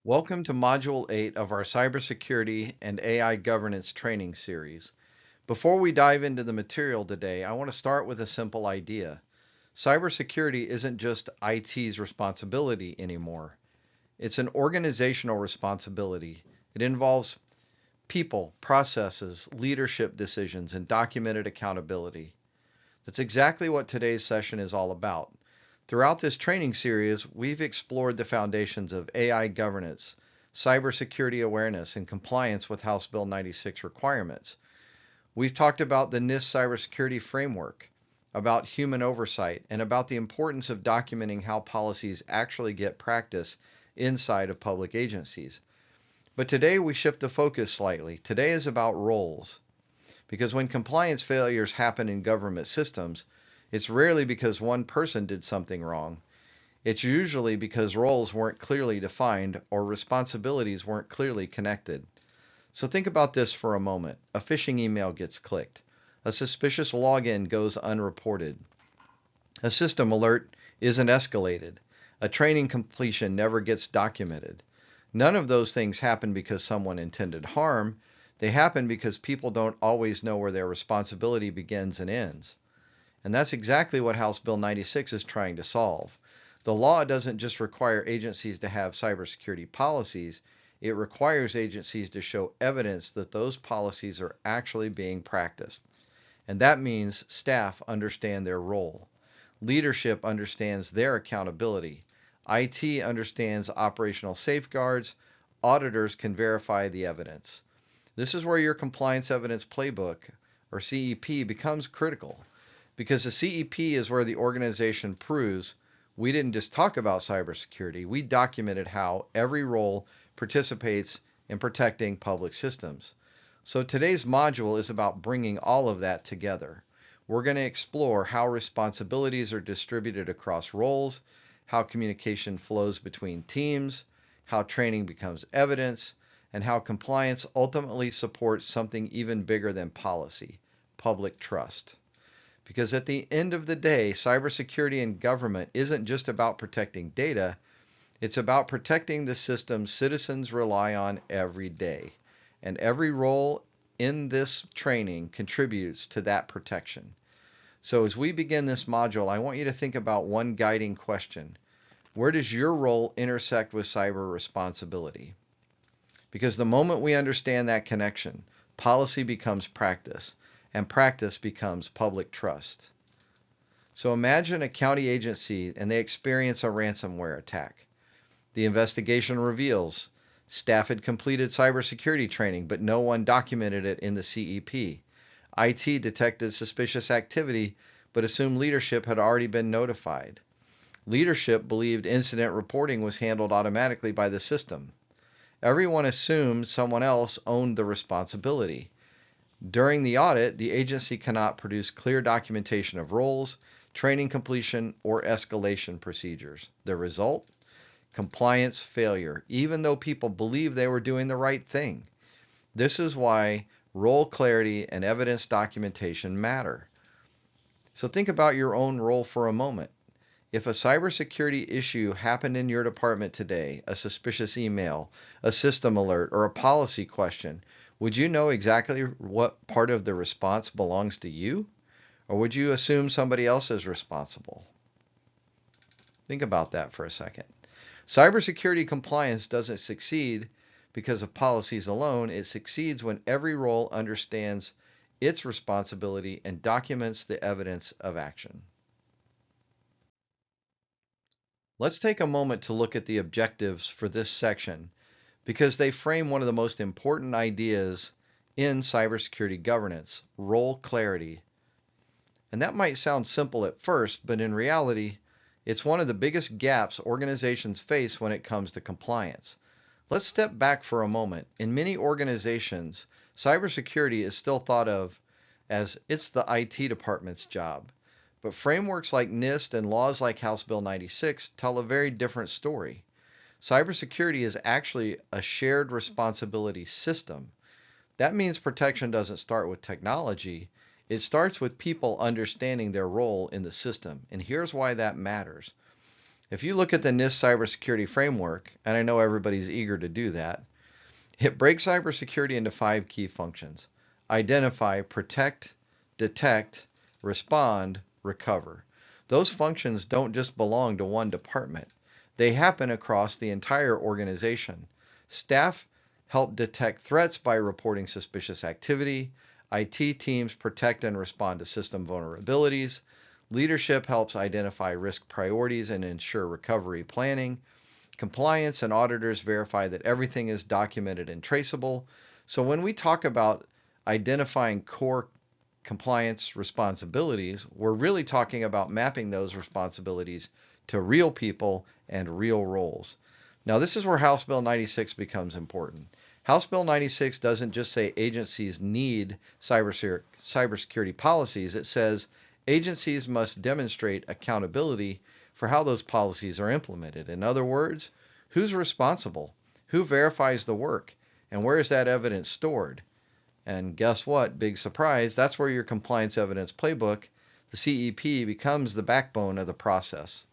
Welcome to Module 8 of our Cybersecurity and AI Governance training series. Before we dive into the material today, I want to start with a simple idea. Cybersecurity isn't just IT's responsibility anymore. It's an organizational responsibility. It involves people, processes, leadership decisions, and documented accountability. That's exactly what today's session is all about. Throughout this training series, we've explored the foundations of AI governance, cybersecurity awareness, and compliance with House Bill 96 requirements. We've talked about the NIST cybersecurity framework, about human oversight, and about the importance of documenting how policies actually get practiced inside of public agencies. But today we shift the focus slightly. Today is about roles. Because when compliance failures happen in government systems, it's rarely because one person did something wrong. It's usually because roles weren't clearly defined or responsibilities weren't clearly connected. So think about this for a moment. A phishing email gets clicked. A suspicious login goes unreported. A system alert isn't escalated. A training completion never gets documented. None of those things happen because someone intended harm. They happen because people don't always know where their responsibility begins and ends. And that's exactly what House Bill 96 is trying to solve. The law doesn't just require agencies to have cybersecurity policies, it requires agencies to show evidence that those policies are actually being practiced. And that means staff understand their role. Leadership understands their accountability. IT understands operational safeguards. Auditors can verify the evidence. This is where your Compliance Evidence Playbook, or CEP, becomes critical. Because the CEP is where the organization proves we didn't just talk about cybersecurity, we documented how every role participates in protecting public systems. So today's module is about bringing all of that together. We're going to explore how responsibilities are distributed across roles, how communication flows between teams, how training becomes evidence, and how compliance ultimately supports something even bigger than policy, public trust. Because at the end of the day, cybersecurity in government isn't just about protecting data, it's about protecting the systems citizens rely on every day. And every role in this training contributes to that protection. So as we begin this module, I want you to think about one guiding question. Where does your role intersect with cyber responsibility? Because the moment we understand that connection, policy becomes practice, and practice becomes public trust. So imagine a county agency and they experience a ransomware attack. The investigation reveals staff had completed cybersecurity training, but no one documented it in the CEP. IT detected suspicious activity, but assumed leadership had already been notified. Leadership believed incident reporting was handled automatically by the system. Everyone assumed someone else owned the responsibility. During the audit, the agency cannot produce clear documentation of roles, training completion, or escalation procedures. The result? Compliance failure, even though people believe they were doing the right thing. This is why role clarity and evidence documentation matter. So think about your own role for a moment. If a cybersecurity issue happened in your department today, a suspicious email, a system alert, or a policy question, would you know exactly what part of the response belongs to you? Or would you assume somebody else is responsible? Think about that for a second. Cybersecurity compliance doesn't succeed because of policies alone. It succeeds when every role understands its responsibility and documents the evidence of action. Let's take a moment to look at the objectives for this section because they frame one of the most important ideas in cybersecurity governance, role clarity. And that might sound simple at first, but in reality, it's one of the biggest gaps organizations face when it comes to compliance. Let's step back for a moment. In many organizations, cybersecurity is still thought of as it's the IT department's job. But frameworks like NIST and laws like House Bill 96 tell a very different story. Cybersecurity is actually a shared responsibility system. That means protection doesn't start with technology. It starts with people understanding their role in the system. And here's why that matters. If you look at the NIST cybersecurity framework, and I know everybody's eager to do that, it breaks cybersecurity into 5 key functions: identify, protect, detect, respond, recover. Those functions don't just belong to one department. They happen across the entire organization. Staff help detect threats by reporting suspicious activity. IT teams protect and respond to system vulnerabilities. Leadership helps identify risk priorities and ensure recovery planning. Compliance and auditors verify that everything is documented and traceable. So when we talk about identifying core compliance responsibilities, we're really talking about mapping those responsibilities to real people and real roles. Now, this is where House Bill 96 becomes important. House Bill 96 doesn't just say agencies need cybersecurity policies. It says agencies must demonstrate accountability for how those policies are implemented. In other words, who's responsible? Who verifies the work? And where is that evidence stored? And guess what? Big surprise, that's where your compliance evidence playbook, the CEP, becomes the backbone of the process.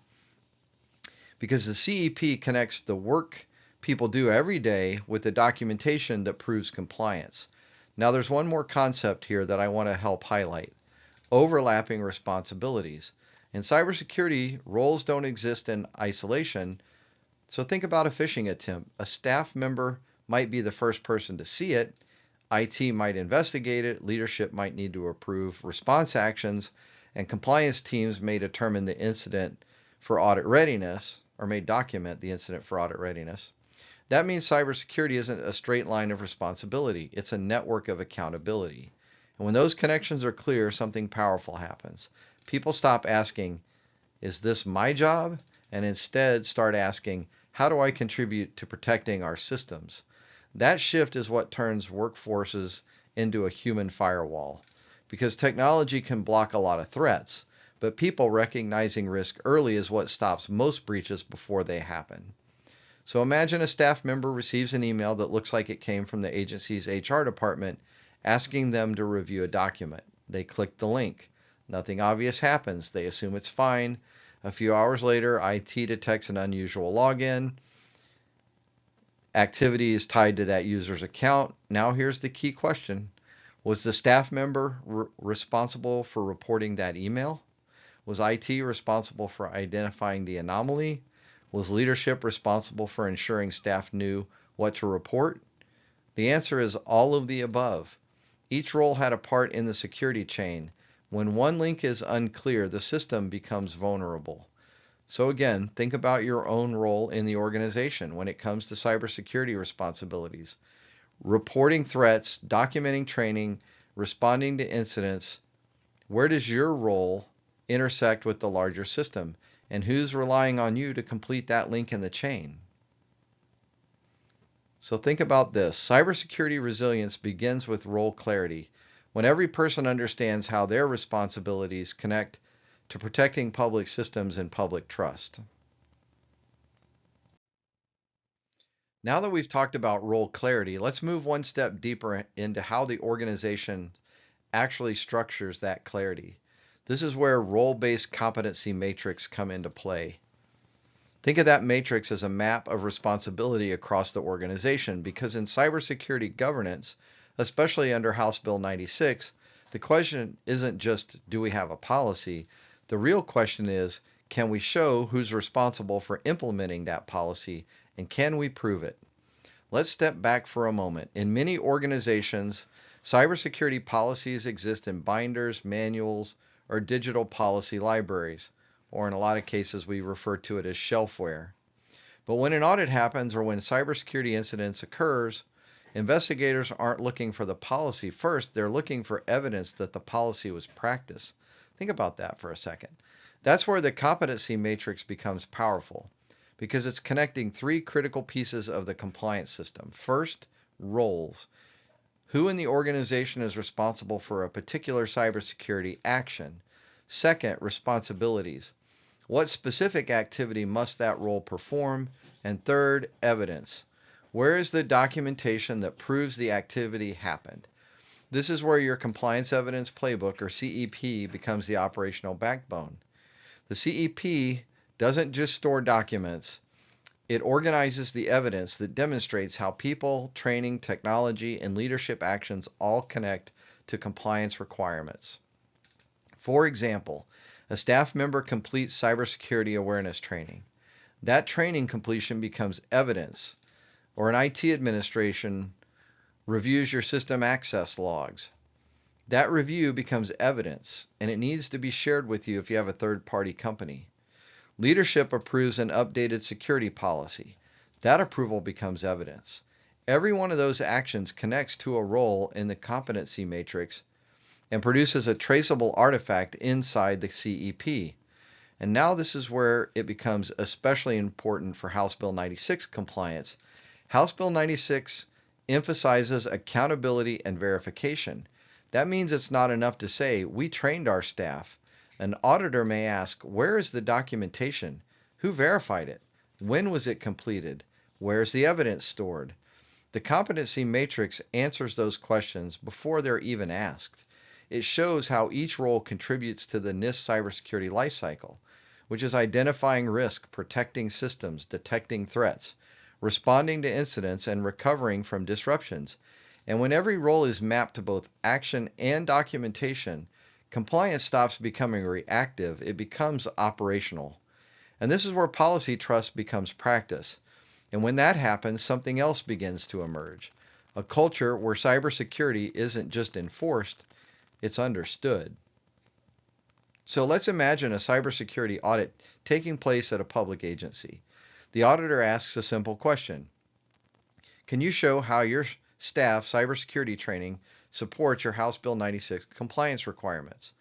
Because the CEP connects the work people do every day with the documentation that proves compliance. Now, there's one more concept here that I want to help highlight: overlapping responsibilities. In cybersecurity, roles don't exist in isolation. So think about a phishing attempt. A staff member might be the first person to see it. IT might investigate it. Leadership might need to approve response actions. And compliance teams may determine the incident for audit readiness, or may document the incident for audit readiness. That means cybersecurity isn't a straight line of responsibility. It's a network of accountability. And when those connections are clear, something powerful happens. People stop asking, is this my job? And instead start asking, how do I contribute to protecting our systems? That shift is what turns workforces into a human firewall. Because technology can block a lot of threats, but people recognizing risk early is what stops most breaches before they happen. So imagine a staff member receives an email that looks like it came from the agency's HR department asking them to review a document. They click the link. Nothing obvious happens. They assume it's fine. A few hours later, IT detects an unusual login. Activity is tied to that user's account. Now here's the key question. Was the staff member responsible for reporting that email? Was IT responsible for identifying the anomaly? Was leadership responsible for ensuring staff knew what to report? The answer is all of the above. Each role had a part in the security chain. When one link is unclear, the system becomes vulnerable. So again, think about your own role in the organization when it comes to cybersecurity responsibilities. Reporting threats, documenting training, responding to incidents. Where does your role intersect with the larger system? And who's relying on you to complete that link in the chain? So think about this. Cybersecurity resilience begins with role clarity. When every person understands how their responsibilities connect to protecting public systems and public trust. Now that we've talked about role clarity, let's move one step deeper into how the organization actually structures that clarity. This is where role-based competency matrix come into play. Think of that matrix as a map of responsibility across the organization, because in cybersecurity governance, especially under House Bill 96, the question isn't just, do we have a policy? The real question is, can we show who's responsible for implementing that policy, and can we prove it? Let's step back for a moment. In many organizations, cybersecurity policies exist in binders, manuals, or digital policy libraries, or in a lot of cases we refer to it as shelfware. But when an audit happens or when cybersecurity incidents occurs, investigators aren't looking for the policy first, they're looking for evidence that the policy was practiced. Think about that for a second. That's where the competency matrix becomes powerful, because it's connecting 3 critical pieces of the compliance system. First, roles. Who in the organization is responsible for a particular cybersecurity action? Second, responsibilities. What specific activity must that role perform? And third, evidence. Where is the documentation that proves the activity happened? This is where your compliance evidence playbook, or CEP, becomes the operational backbone. The CEP doesn't just store documents, it organizes the evidence that demonstrates how people, training, technology, and leadership actions all connect to compliance requirements. For example, a staff member completes cybersecurity awareness training. That training completion becomes evidence, or an IT administration reviews your system access logs. That review becomes evidence, and it needs to be shared with you if you have a third-party company. Leadership approves an updated security policy. That approval becomes evidence. Every one of those actions connects to a role in the competency matrix and produces a traceable artifact inside the CEP. And now this is where it becomes especially important for House Bill 96 compliance. House Bill 96 emphasizes accountability and verification. That means it's not enough to say, we trained our staff. An auditor may ask, where is the documentation? Who verified it? When was it completed? Where is the evidence stored? The competency matrix answers those questions before they're even asked. It shows how each role contributes to the NIST cybersecurity lifecycle, which is identifying risk, protecting systems, detecting threats, responding to incidents, and recovering from disruptions. And when every role is mapped to both action and documentation, compliance stops becoming reactive, it becomes operational. And this is where policy trust becomes practice. And when that happens, something else begins to emerge. A culture where cybersecurity isn't just enforced, it's understood. So let's imagine a cybersecurity audit taking place at a public agency. The auditor asks a simple question. Can you show how your staff cybersecurity training supports your House Bill 96 compliance requirements?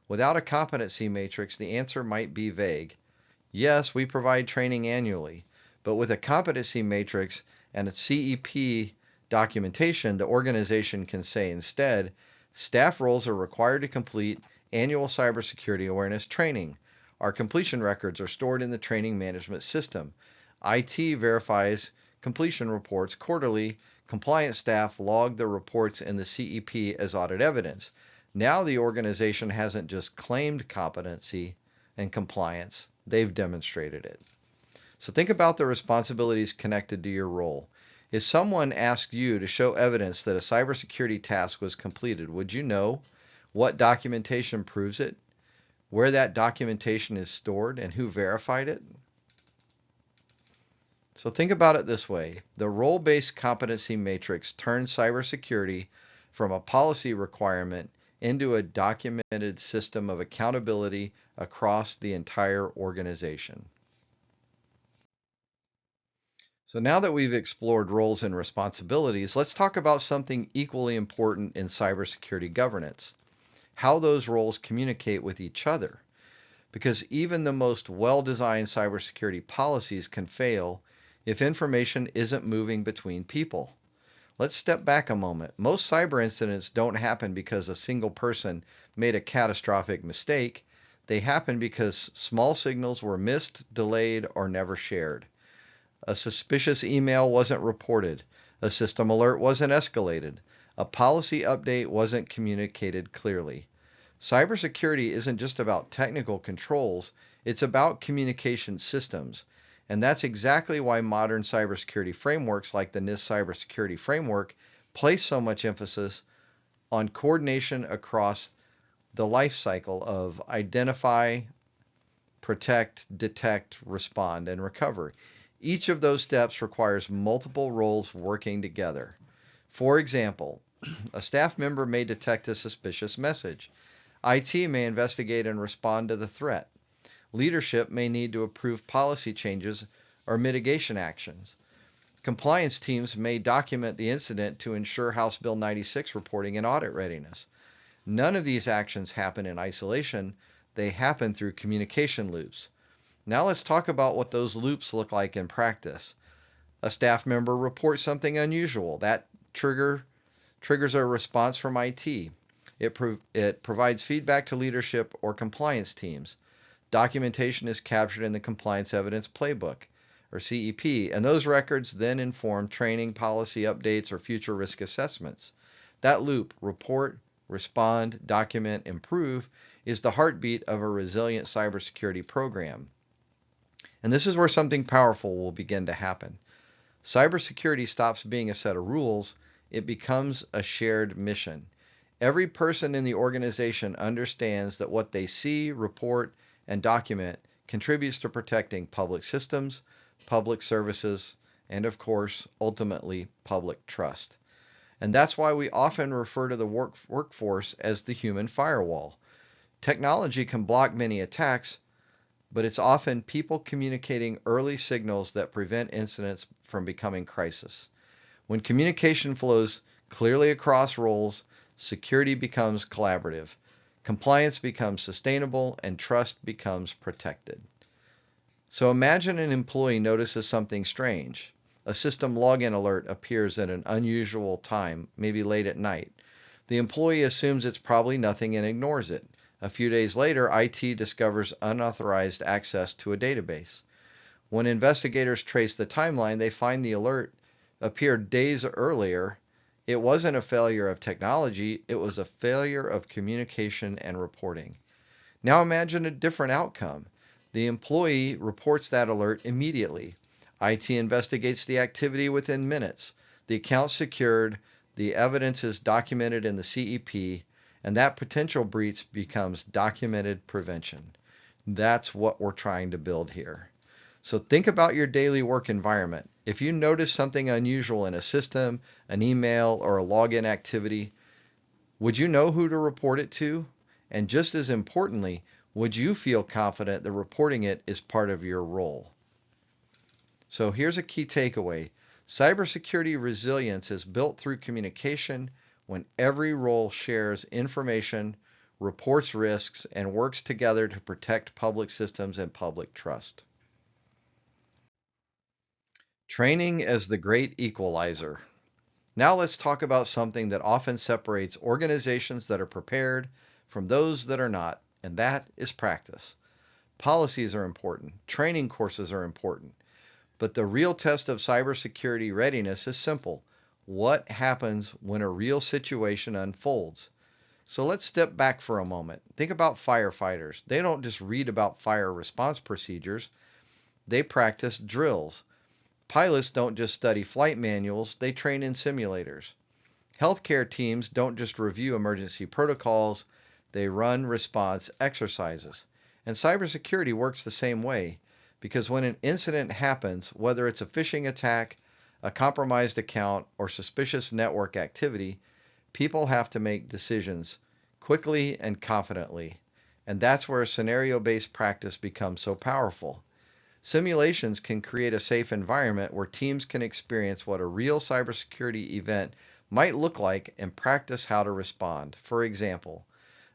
Without a competency matrix, the answer might be vague. Yes, we provide training annually, but with a competency matrix and a CEP documentation, the organization can say instead, staff roles are required to complete annual cybersecurity awareness training. Our completion records are stored in the training management system. IT verifies completion reports quarterly. Compliance staff log the reports in the CEP as audit evidence. Now the organization hasn't just claimed competency and compliance, they've demonstrated it. So think about the responsibilities connected to your role. If someone asked you to show evidence that a cybersecurity task was completed, would you know what documentation proves it, where that documentation is stored, and who verified it? So think about it this way. The role-based competency matrix turns cybersecurity from a policy requirement into a documented system of accountability across the entire organization. So now that we've explored roles and responsibilities, let's talk about something equally important in cybersecurity governance, how those roles communicate with each other. Because even the most well-designed cybersecurity policies can fail if information isn't moving between people. Let's step back a moment. Most cyber incidents don't happen because a single person made a catastrophic mistake. They happen because small signals were missed, delayed, or never shared. A suspicious email wasn't reported. A system alert wasn't escalated. A policy update wasn't communicated clearly. Cybersecurity isn't just about technical controls, it's about communication systems. And that's exactly why modern cybersecurity frameworks like the NIST Cybersecurity Framework place so much emphasis on coordination across the life cycle of identify, protect, detect, respond, and recover. Each of those steps requires multiple roles working together. For example, a staff member may detect a suspicious message. IT may investigate and respond to the threat. Leadership may need to approve policy changes or mitigation actions. Compliance teams may document the incident to ensure House Bill 96 reporting and audit readiness. None of these actions happen in isolation. They happen through communication loops. Now let's talk about what those loops look like in practice. A staff member reports something unusual. That triggers a response from IT. It provides feedback to leadership or compliance teams. Documentation is captured in the Compliance Evidence Playbook, or CEP, and those records then inform training, policy updates, or future risk assessments. That loop, report, respond, document, improve, is the heartbeat of a resilient cybersecurity program. And this is where something powerful will begin to happen. Cybersecurity stops being a set of rules, it becomes a shared mission. Every person in the organization understands that what they see, report, and document contributes to protecting public systems, public services, and of course, ultimately, public trust. And that's why we often refer to the workforce as the human firewall. Technology can block many attacks, but it's often people communicating early signals that prevent incidents from becoming crisis. When communication flows clearly across roles, security becomes collaborative, compliance becomes sustainable, and trust becomes protected. So imagine an employee notices something strange. A system login alert appears at an unusual time, maybe late at night. The employee assumes it's probably nothing and ignores it. A few days later, IT discovers unauthorized access to a database. When investigators trace the timeline, they find the alert appeared days earlier. It wasn't a failure of technology, it was a failure of communication and reporting. Now imagine a different outcome. The employee reports that alert immediately. IT investigates the activity within minutes. The account's secured, the evidence is documented in the CEP, and that potential breach becomes documented prevention. That's what we're trying to build here. So think about your daily work environment. If you notice something unusual in a system, an email, or a login activity, would you know who to report it to? And just as importantly, would you feel confident that reporting it is part of your role? So here's a key takeaway. Cybersecurity resilience is built through communication when every role shares information, reports risks, and works together to protect public systems and public trust. Training as the great equalizer. Now let's talk about something that often separates organizations that are prepared from those that are not, and that is practice. Policies are important, training courses are important, but the real test of cybersecurity readiness is simple. What happens when a real situation unfolds? So let's step back for a moment. Think about firefighters. They don't just read about fire response procedures, they practice drills. Pilots don't just study flight manuals, they train in simulators. Healthcare teams don't just review emergency protocols, they run response exercises. And cybersecurity works the same way, because when an incident happens, whether it's a phishing attack, a compromised account, or suspicious network activity, people have to make decisions quickly and confidently. And that's where scenario-based practice becomes so powerful. Simulations can create a safe environment where teams can experience what a real cybersecurity event might look like and practice how to respond. For example,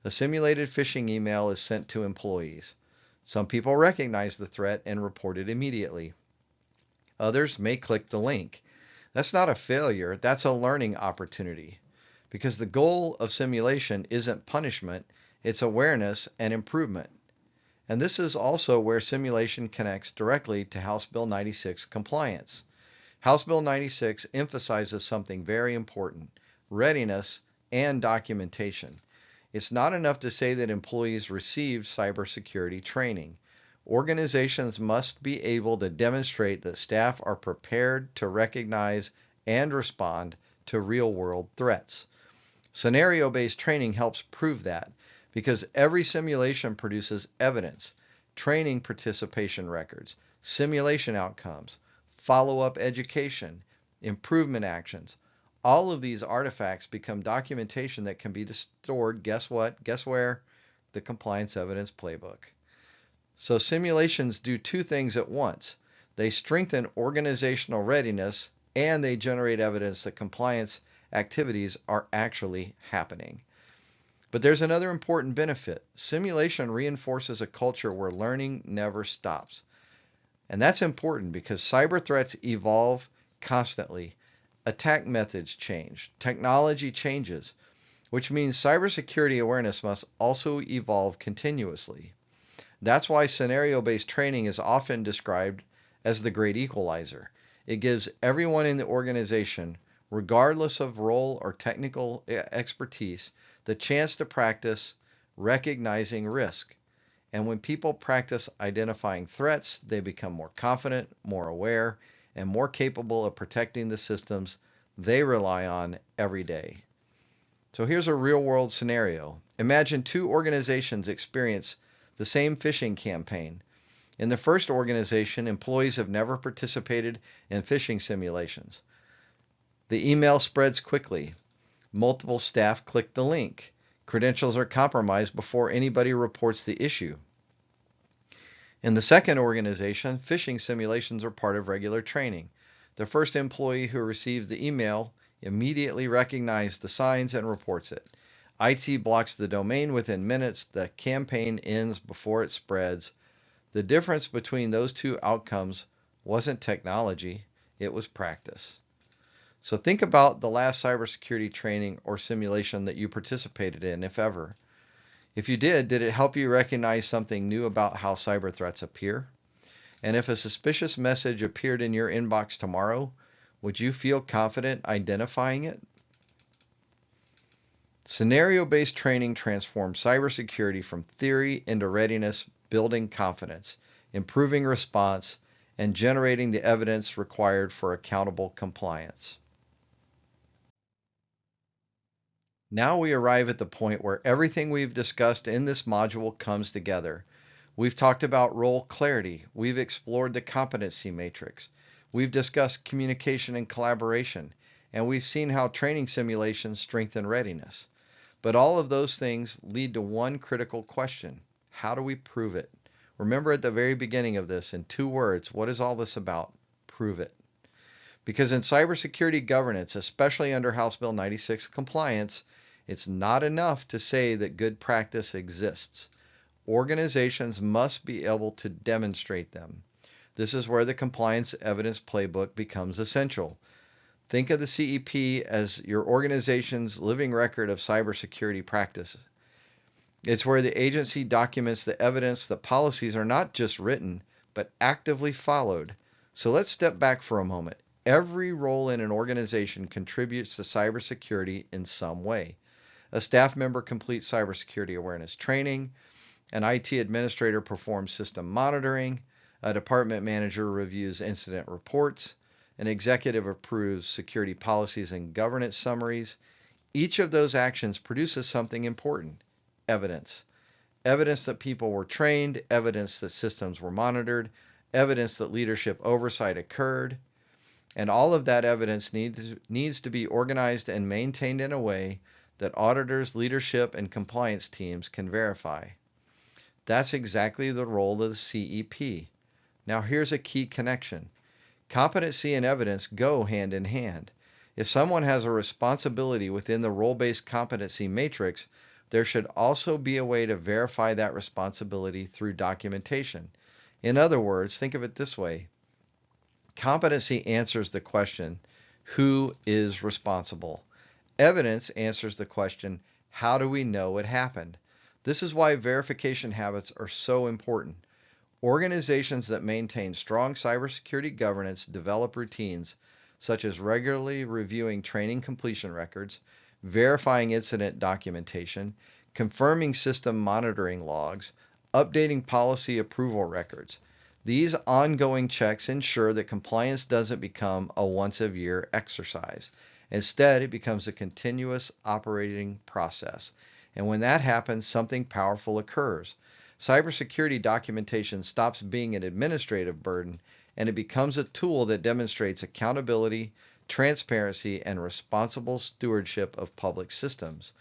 a simulated phishing email is sent to employees. Some people recognize the threat and report it immediately. Others may click the link. That's not a failure, that's a learning opportunity. Because the goal of simulation isn't punishment, it's awareness and improvement. And this is also where simulation connects directly to House Bill 96 compliance. House Bill 96 emphasizes something very important: readiness and documentation. It's not enough to say that employees received cybersecurity training. Organizations must be able to demonstrate that staff are prepared to recognize and respond to real-world threats. Scenario-based training helps prove that, because every simulation produces evidence, training participation records, simulation outcomes, follow-up education, improvement actions. All of these artifacts become documentation that can be stored, guess what? Guess where? The compliance evidence playbook. So simulations do two things at once. They strengthen organizational readiness and they generate evidence that compliance activities are actually happening. But there's another important benefit. Simulation reinforces a culture where learning never stops. And that's important because cyber threats evolve constantly. Attack methods change. Technology changes, which means cybersecurity awareness must also evolve continuously. That's why scenario-based training is often described as the great equalizer. It gives everyone in the organization, regardless of role or technical expertise, the chance to practice recognizing risk. And when people practice identifying threats, they become more confident, more aware, and more capable of protecting the systems they rely on every day. So here's a real world scenario. Imagine two organizations experience the same phishing campaign. In the first organization, employees have never participated in phishing simulations. The email spreads quickly. Multiple staff click the link. Credentials are compromised before anybody reports the issue. In the second organization, phishing simulations are part of regular training. The first employee who receives the email immediately recognizes the signs and reports it. IT blocks the domain within minutes. The campaign ends before it spreads. The difference between those two outcomes wasn't technology, it was practice. So think about the last cybersecurity training or simulation that you participated in, if ever. If you did it help you recognize something new about how cyber threats appear? And if a suspicious message appeared in your inbox tomorrow, would you feel confident identifying it? Scenario-based training transforms cybersecurity from theory into readiness, building confidence, improving response, and generating the evidence required for accountable compliance. Now we arrive at the point where everything we've discussed in this module comes together. We've talked about role clarity. We've explored the competency matrix. We've discussed communication and collaboration. And we've seen how training simulations strengthen readiness. But all of those things lead to one critical question. How do we prove it? Remember at the very beginning of this, in 2 words, what is all this about? Prove it. Because in cybersecurity governance, especially under House Bill 96 compliance, it's not enough to say that good practice exists. Organizations must be able to demonstrate them. This is where the compliance evidence playbook becomes essential. Think of the CEP as your organization's living record of cybersecurity practice. It's where the agency documents the evidence that policies are not just written, but actively followed. So let's step back for a moment. Every role in an organization contributes to cybersecurity in some way. A staff member completes cybersecurity awareness training. An IT administrator performs system monitoring. A department manager reviews incident reports. An executive approves security policies and governance summaries. Each of those actions produces something important: evidence. Evidence that people were trained, evidence that systems were monitored, evidence that leadership oversight occurred. And all of that evidence needs to be organized and maintained in a way that auditors, leadership, and compliance teams can verify. That's exactly the role of the CEP. Now here's a key connection. Competency and evidence go hand in hand. If someone has a responsibility within the role-based competency matrix, there should also be a way to verify that responsibility through documentation. In other words, think of it this way. Competency answers the question, who is responsible? Evidence answers the question, how do we know it happened? This is why verification habits are so important. Organizations that maintain strong cybersecurity governance develop routines such as regularly reviewing training completion records, verifying incident documentation, confirming system monitoring logs, updating policy approval records. These ongoing checks ensure that compliance doesn't become a once-a-year exercise. Instead, it becomes a continuous operating process. And when that happens, something powerful occurs. Cybersecurity documentation stops being an administrative burden, and it becomes a tool that demonstrates accountability, transparency, and responsible stewardship of public systems,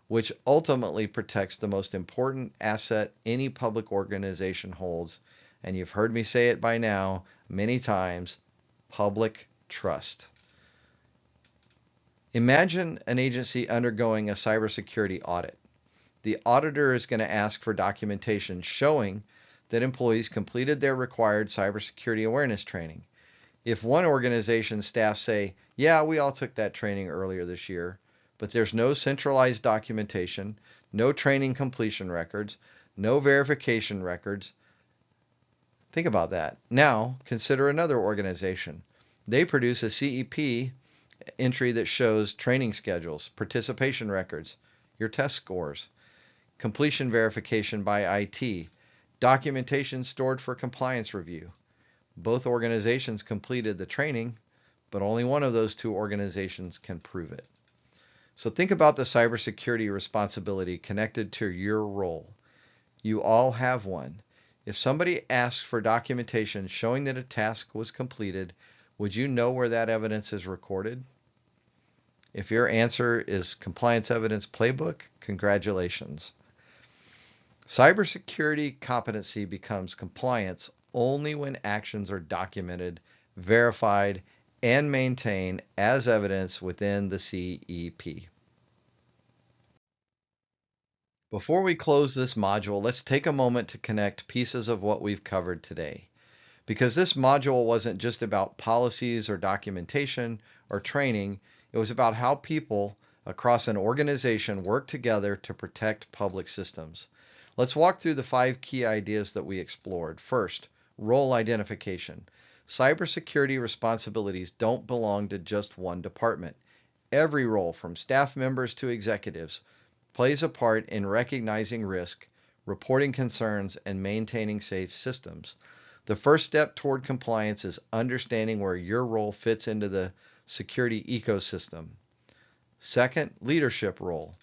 which ultimately protects the most important asset any public organization holds. And you've heard me say it by now many times, public trust. Imagine an agency undergoing a cybersecurity audit. The auditor is going to ask for documentation showing that employees completed their required cybersecurity awareness training. If one organization's staff say, yeah, we all took that training earlier this year, but there's no centralized documentation, no training completion records, no verification records, think about that. Now, consider another organization. They produce a CEP entry that shows training schedules, participation records, your test scores, completion verification by IT, Documentation stored for compliance review. Both organizations completed the training, but only one of those two organizations can prove it. So think about the cybersecurity responsibility connected to your role. You all have one. If somebody asks for documentation showing that a task was completed, would you know where that evidence is recorded? If your answer is Compliance Evidence Playbook, congratulations. Cybersecurity competency becomes compliance only when actions are documented, verified, and maintained as evidence within the CEP. Before we close this module, let's take a moment to connect pieces of what we've covered today. Because this module wasn't just about policies or documentation or training, it was about how people across an organization work together to protect public systems. Let's walk through the 5 key ideas that we explored. First, role identification. Cybersecurity responsibilities don't belong to just one department. Every role, from staff members to executives, plays a part in recognizing risk, reporting concerns, and maintaining safe systems. The first step toward compliance is understanding where your role fits into the security ecosystem. Second, leadership role.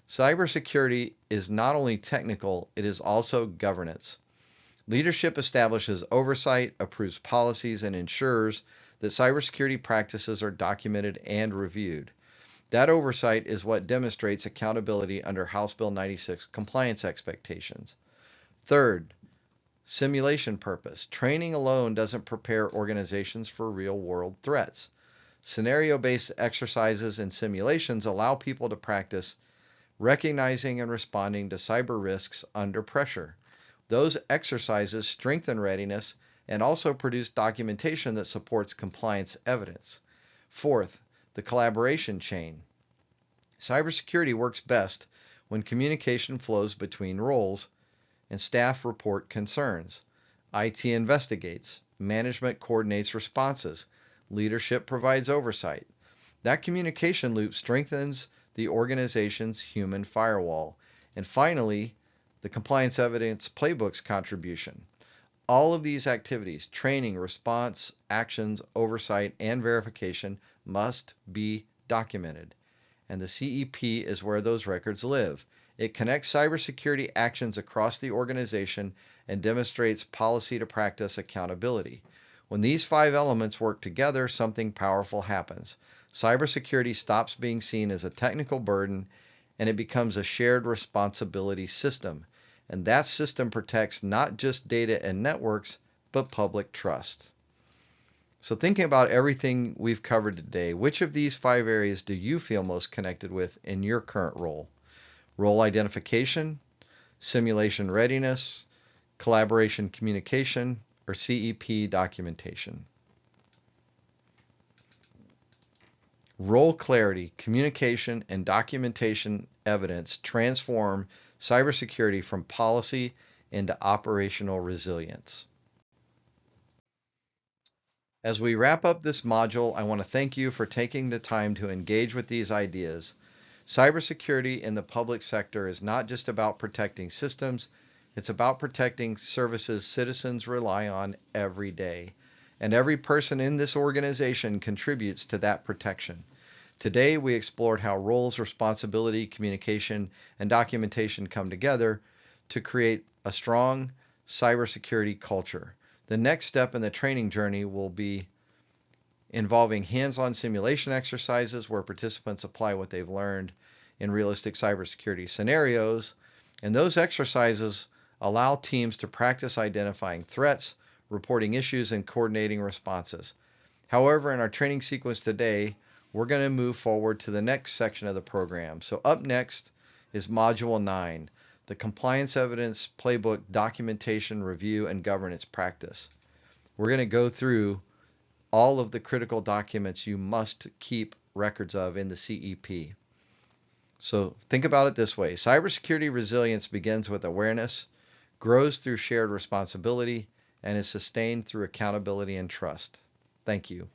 Cybersecurity is not only technical, it is also governance. Leadership establishes oversight, approves policies, and ensures that cybersecurity practices are documented and reviewed. That oversight is what demonstrates accountability under House Bill 96 compliance expectations. Third, simulation purpose. Training alone doesn't prepare organizations for real-world threats. Scenario-based exercises and simulations allow people to practice recognizing and responding to cyber risks under pressure. Those exercises strengthen readiness and also produce documentation that supports compliance evidence. Fourth, the collaboration chain. Cybersecurity works best when communication flows between roles and staff report concerns. IT investigates, management coordinates responses, leadership provides oversight. That communication loop strengthens the organization's human firewall. And finally, the compliance evidence playbook's contribution. All of these activities, training, response, actions, oversight, and verification, must be documented. And the CEP is where those records live. It connects cybersecurity actions across the organization and demonstrates policy to practice accountability. When these 5 elements work together, something powerful happens. Cybersecurity stops being seen as a technical burden and it becomes a shared responsibility system. And that system protects not just data and networks, but public trust. So thinking about everything we've covered today, which of these 5 areas do you feel most connected with in your current role? Role identification, simulation readiness, collaboration communication, or CEP documentation? Role clarity, communication, and documentation evidence transform cybersecurity from policy into operational resilience. As we wrap up this module, I want to thank you for taking the time to engage with these ideas. Cybersecurity in the public sector is not just about protecting systems, it's about protecting services citizens rely on every day. And every person in this organization contributes to that protection. Today, we explored how roles, responsibility, communication, and documentation come together to create a strong cybersecurity culture. The next step in the training journey will be involving hands-on simulation exercises where participants apply what they've learned in realistic cybersecurity scenarios. And those exercises allow teams to practice identifying threats, reporting issues, and coordinating responses. However, in our training sequence today, we're going to move forward to the next section of the program. So up next is Module 9, the Compliance Evidence Playbook Documentation, Review, and Governance Practice. We're going to go through all of the critical documents you must keep records of in the CEP. So think about it this way. Cybersecurity resilience begins with awareness, grows through shared responsibility, and is sustained through accountability and trust. Thank you.